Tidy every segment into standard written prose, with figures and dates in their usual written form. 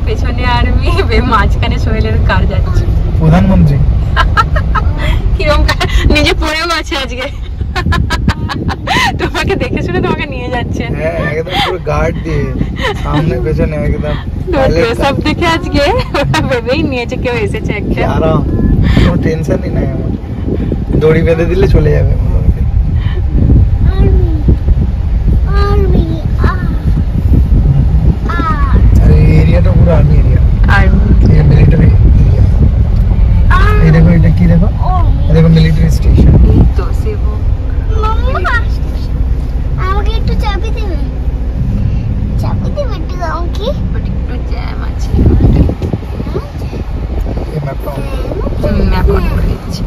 পেছনে আর্মি, মাঝখানে সোহেলের কার যাচ্ছে প্রধানমন্ত্রী। কিরকম নিজে পড়েও আছে আজকে, তোমাকে দেখে শুনে তোমাকে নিয়ে যাচ্ছে। হ্যাঁ একদম পুরো গার্ড দিয়ে সামনে পেছনে একদম। সব দেখে আজকে ওরা ভেবেই নিয়েছে কেউ এসেছে একটা। আরাম, কোনো টেনশনই নাই আমার। দড়ি বেঁধে দিলে চলে যাবে। আর এই এরিয়াটা পুরো আর্মি এরিয়া, এই মিলিটারি এরিয়া। এই দেখো এটা কি দেখো, এই দেখো মিলিটারি স্টেশন। এই তো সেবো আমাকে একটু চাবি দেবে, চাবি দেবে একটু আমাকে। একটু জ্যাম আছে, এই ম্যাপটা ম্যাপ অন করে দিচ্ছি।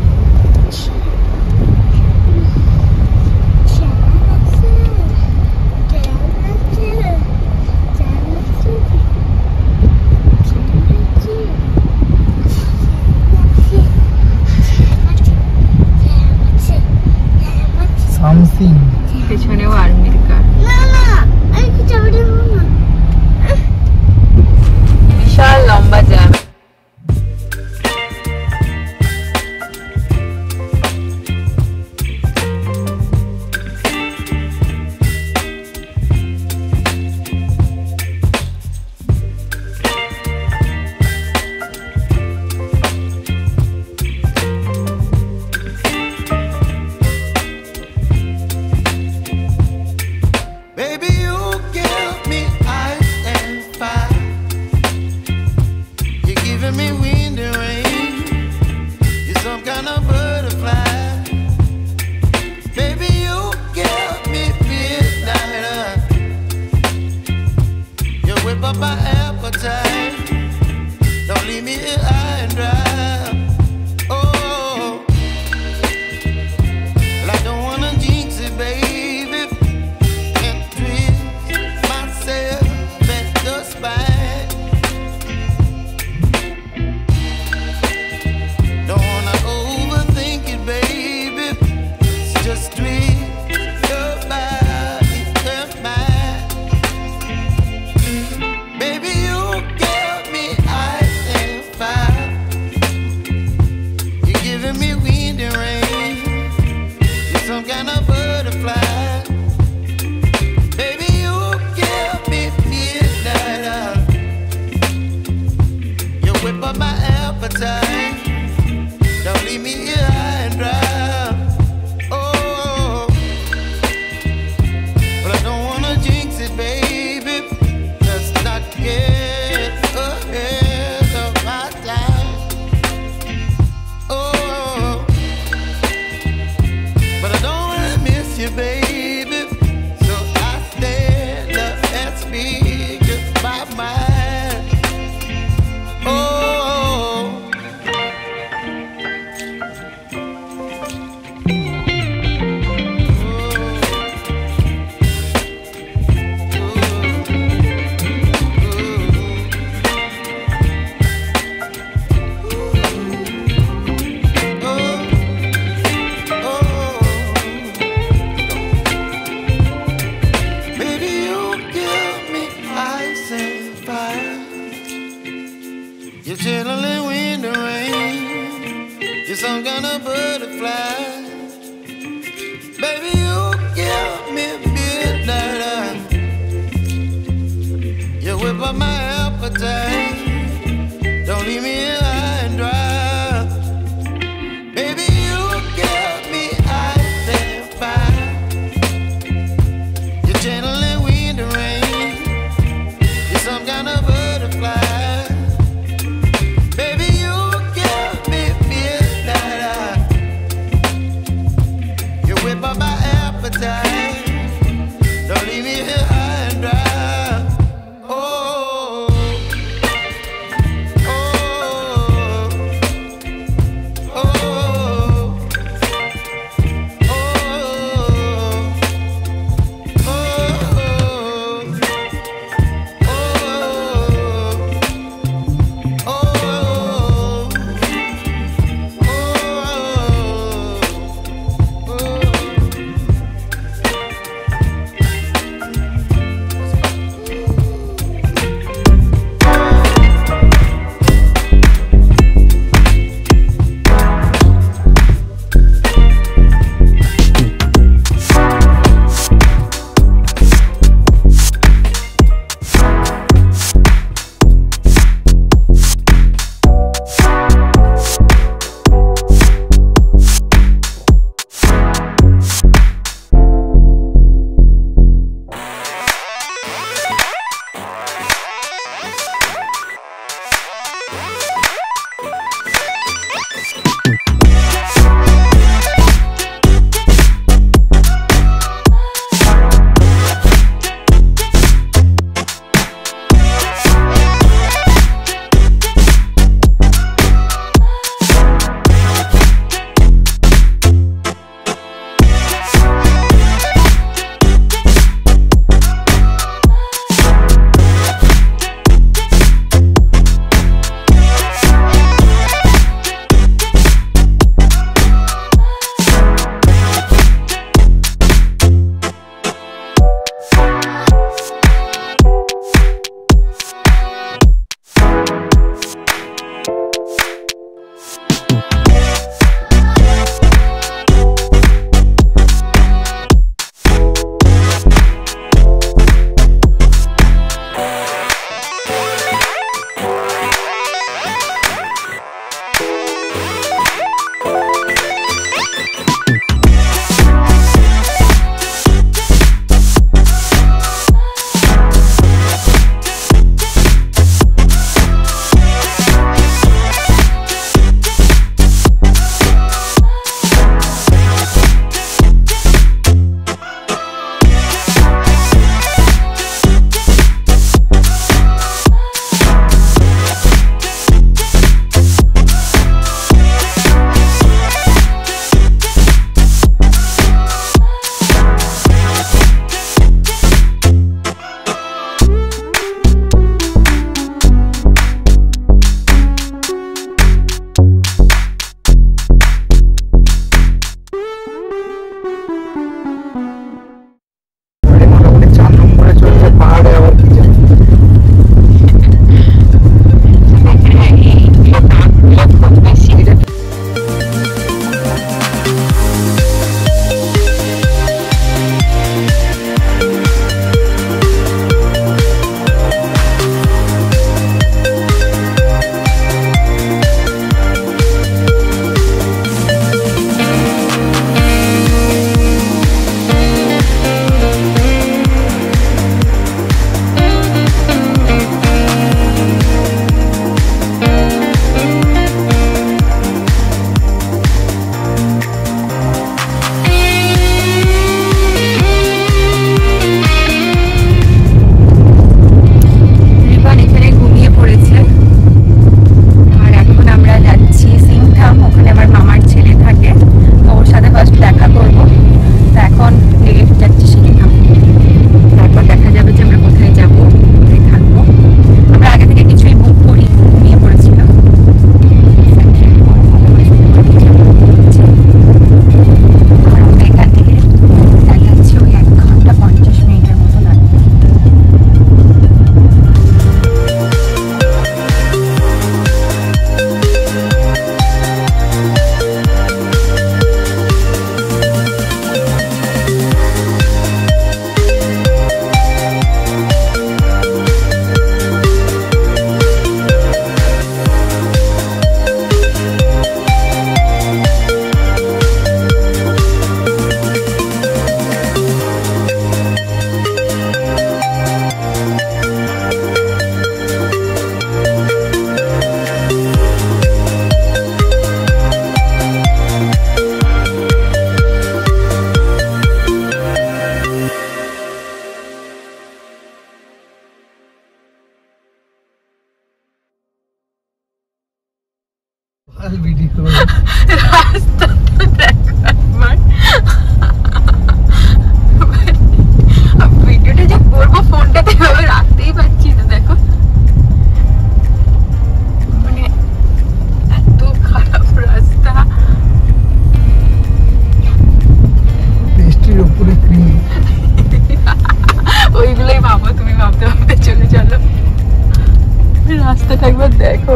রাস্তাটা একবার দেখো।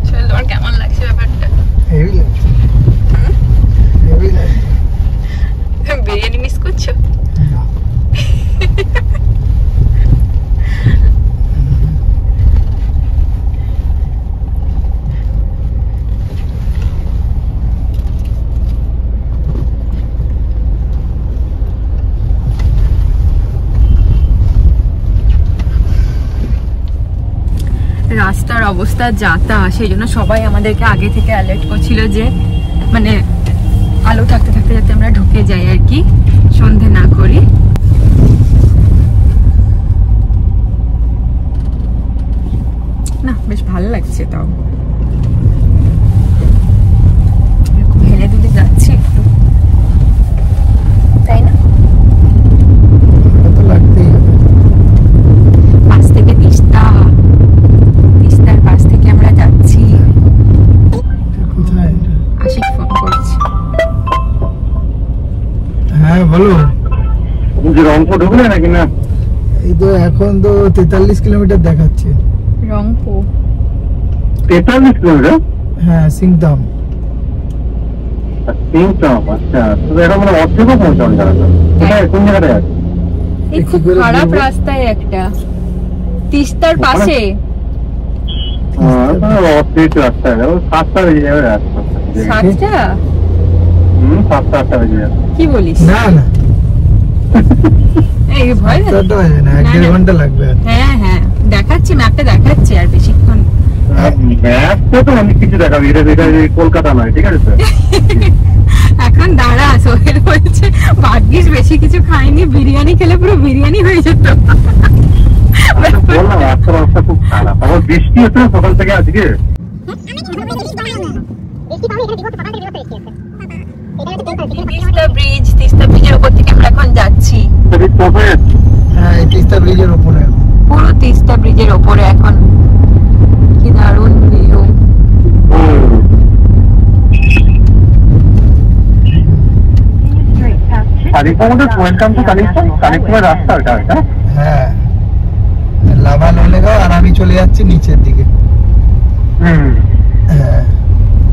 চল, তোমার কেমন লাগছে ব্যাপারটা? হেভি লাগছে, হেভি লাগছে। বিরিয়ানি মিস করছো? না। রাস্তার অবস্থা যাতা, সেই জন্য সবাই আমাদেরকে আগে থেকে অ্যালার্ট করছিল যে মানে আলো থাকতে থাকতে যাতে আমরা ঢুকে যাই আর কি, সন্ধে না করি। না, বেশ ভালো লাগছে, তাও হেলে দুলে যাচ্ছি একটু, তাই না? তো লাগতেই হবে। পাশ থেকে তিস্তার পাশ থেকে আমরা যাচ্ছি। কোথায়? আশিক ফোন করছে। হ্যাঁ বলো। রংপুর ঢুকলে নাকি না? এই তো এখন তো 43 কিলোমিটার দেখাচ্ছে। রংপুর 43 কিলোমিটার? হ্যাঁ, সিংদাম। আচ্ছা, তো এটা মানে অর্ধেকও পৌঁছানো যাবে না। এটা কোন জায়গাটায় আছে? এই খুব খারাপ রাস্তায় একটা, তিস্তার পাশে। অর্ধেক রাস্তা, 7টা বেজে যাবে রাস্তা। 7টা? 7টা বেজে যাবে। কি বলিস? না না, এই ভয় লাগে। 7টা বাজে না, 1.5 ঘন্টা লাগবে। হ্যাঁ হ্যাঁ, দেখাচ্ছে, ম্যাপটা দেখাচ্ছে আর বেশিক্ষণ। ম্যাপটা তো অনেক কিছু দেখাবে, এটা কলকাতা নয়, ঠিক আছে তো? এখন দাঁড়া, সোহেল বলছে ভাগ্যিস বেশি কিছু খাইনি, বিরিয়ানি খেলে পুরো বিরিয়ানি হয়ে যেত। বললাম রাস্তা খুব খারাপ, আবার বৃষ্টি হচ্ছে সকাল থেকে আজকে। তিস্তা ব্রিজের উপর থেকে আমরা এখন যাচ্ছি। হ্যাঁ, এই তিস্তা ব্রিজের উপরে, পুরো তিস্তা ব্রিজের উপরে এখন। কি দারুণ ভিউ। হ্যাঁ লাভা লোলেগাঁও, আর আমি চলে যাচ্ছি নিচের দিকে। হ্যাঁ,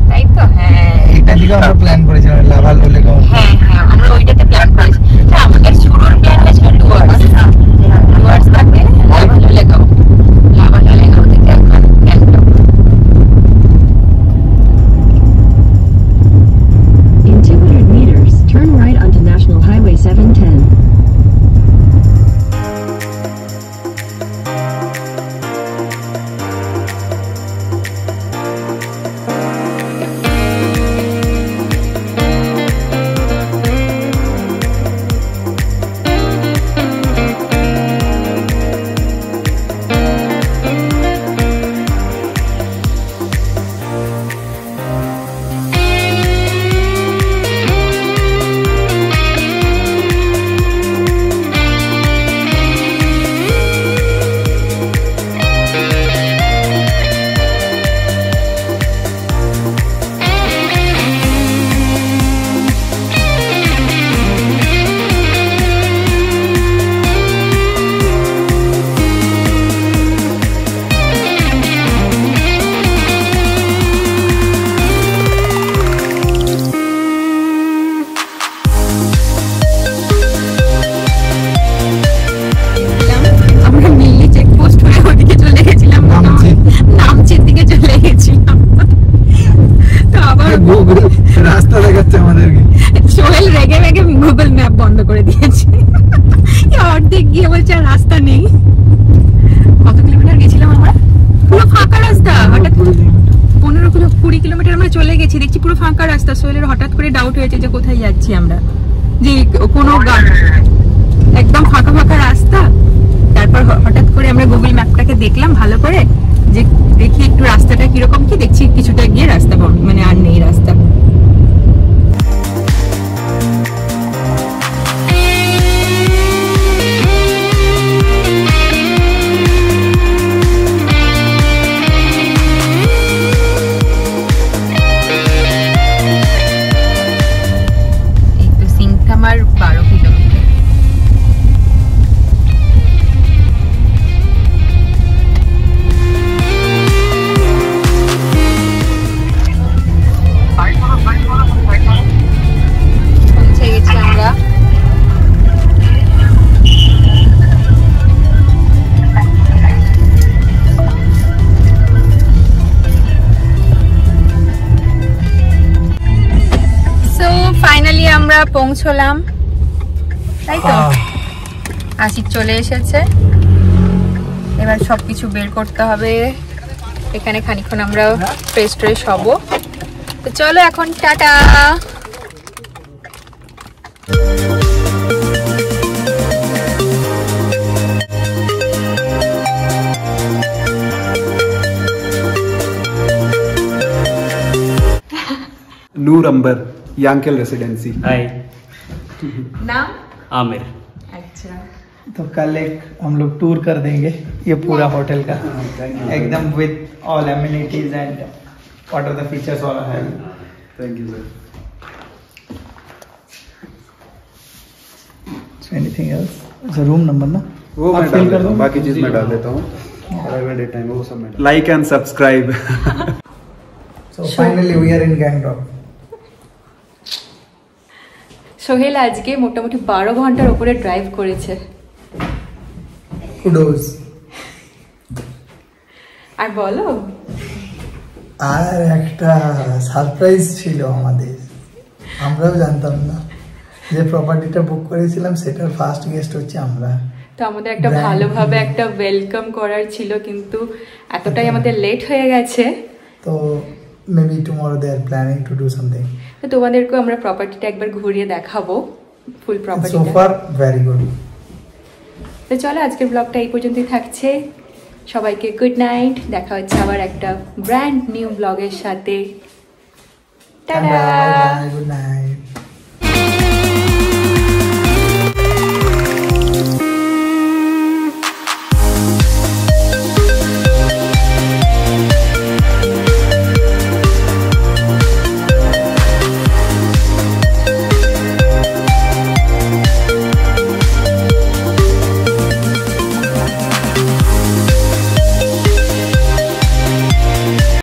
তাই তো। হ্যাঁ, এইটা দিকে আমরা প্ল্যান করেছিলাম, লাভা লোলেগাঁও। হ্যাঁ হ্যাঁ, আমরা ওইটাতে প্ল্যান করেছি। আমাদের শুরুর প্ল্যান হয়েছিল ডুয়ার্স থাকবে, লাভা লোলেগাঁও থেকে এখন Gangtok. In 200 meters, turn right onto National Highway 710. রাস্তা দেখাচ্ছে আমাদেরকে। সোহেল রেগে রেগে গুগল ম্যাপ বন্ধ করে দিয়েছে, অর্ধেক গিয়ে বলছে আর রাস্তা নেই। কত কিলোমিটার গেছিলাম আমরা? পুরো ফাঁকা রাস্তা। হঠাৎ 15-20 কিলোমিটার আমরা চলে গেছি, দেখছি পুরো ফাঁকা রাস্তা। সোহেলের হঠাৎ করে ডাউট হয়েছে যে কোথায় যাচ্ছি আমরা, যে কোনো একদম ফাঁকা ফাঁকা রাস্তা। তারপর হঠাৎ করে আমরা গুগল ম্যাপটাকে দেখলাম ভালো করে, যে দেখি একটু রাস্তাটা কিরকম, কি দেখছি কিছুটা গিয়ে রাস্তা মানে আর নেই রাস্তা। এই তো সিংথামার 12 কিলোমিটার। পৌঁছলাম, তাই তো? আশিক চলে এসেছে, এবার সবকিছু বের করতে হবে। এখানে খানিকক্ষণ আমরা ফ্রেশ ট্রেশ হব। তো চলো এখন টাটা। नूर अंबर, यांकेल रेसिडेंसी। हाय, नाम आमिर। अच्छा, तो कल एक हम लोग टूर कर देंगे ये पूरा होटल का, एकदम with all amenities and what are the features all have. Thank you sir. Anything else? अच्छा, रूम नंबर ना वो आप मैं fill डाल कर देता हूँ, दो। बाकी चीज मैं डाल देता हूँ। प्राइवेट टाइम वो सब मैं like and subscribe. So finally we are in Gangtok. Sohel আজকে মোটামুটি 12 ঘন্টার উপরে ড্রাইভ করেছে। Kudos. আর বলো, আর একটা সারপ্রাইজ ছিল আমাদের, আমরাও জানতাম না যে প্রপার্টিটা বুক করেছিলাম সেটার ফার্স্ট গেস্ট হচ্ছে আমরা। তো আমাদের একটা ভালোভাবে একটা ওয়েলকাম করার ছিল, কিন্তু এতটাই আমাদের লেট হয়ে গেছে। তো maybe tomorrow they are planning to do something. তো তোমাদেরকে আমরা প্রপার্টিটা একবার ঘুরিয়ে দেখাবো, ফুল সো প্রপার্টিটা। ফার ভেরি গুড। তো চলো আজকের ব্লগটা এই পর্যন্তই থাকছে। সবাইকে গুড নাইট, দেখা হচ্ছে আবার একটা ব্র্যান্ড নিউ ব্লগের সাথে। টাটা। Good night.